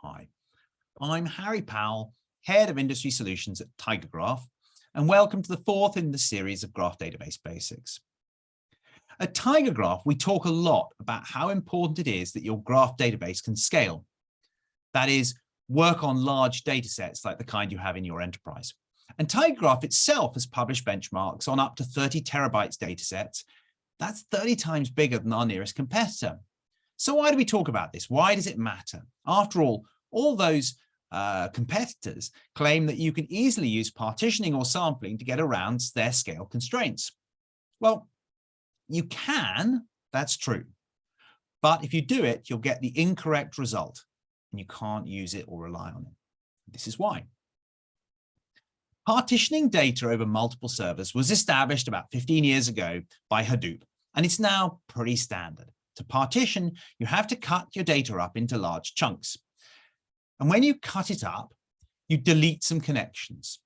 Hi, I'm Harry Powell, Head of Industry Solutions at Tigergraph, and welcome to the fourth in the series of Graph Database Basics. At Tigergraph, we talk a lot about how important it is that your graph database can scale. That is, work on large data sets like the kind you have in your enterprise. And Tigergraph itself has published benchmarks on up to 30 terabytes data sets. That's 30 times bigger than our nearest competitor. So why do we talk about this? Why does it matter? After all those competitors claim that you can easily use partitioning or sampling to get around their scale constraints. Well, you can, that's true. But if you do it, you'll get the incorrect result and you can't use it or rely on it. This is why. Partitioning data over multiple servers was established about 15 years ago by Hadoop, and it's now pretty standard. To partition, you have to cut your data up into large chunks. And when you cut it up, you delete some connections.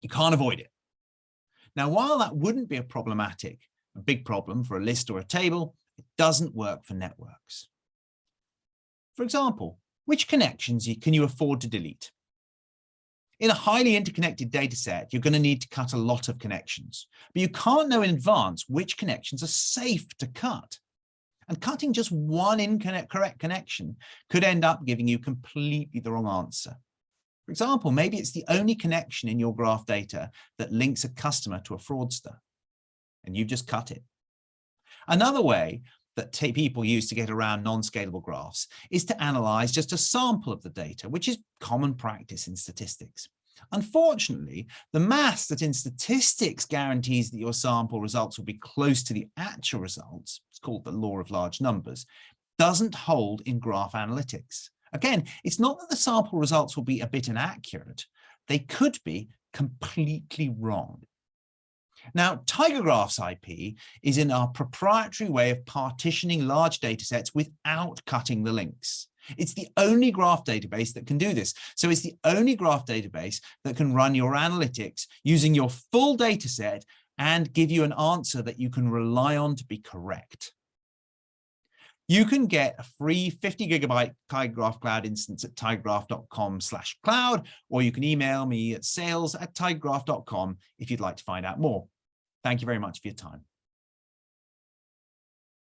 You can't avoid it. Now, while that wouldn't be a big problem for a list or a table, it doesn't work for networks. For example, which connections can you afford to delete? In a highly interconnected data set, you're going to need to cut a lot of connections, but you can't know in advance which connections are safe to cut. And cutting just one incorrect connection could end up giving you completely the wrong answer. For example, maybe it's the only connection in your graph data that links a customer to a fraudster, and you've just cut it. Another way that people use to get around non-scalable graphs is to analyze just a sample of the data, which is common practice in statistics. Unfortunately, the maths that in statistics guarantees that your sample results will be close to the actual results, it's called the law of large numbers, doesn't hold in graph analytics. Again, it's not that the sample results will be a bit inaccurate, they could be completely wrong. Now, Tigergraph's IP is in our proprietary way of partitioning large data sets without cutting the links. It's the only graph database that can do this. So it's the only graph database that can run your analytics using your full data set and give you an answer that you can rely on to be correct. You can get a free 50 gigabyte Tigergraph Cloud instance at tigergraph.com/cloud, or you can email me at sales@tigergraph.com if you'd like to find out more. Thank you very much for your time.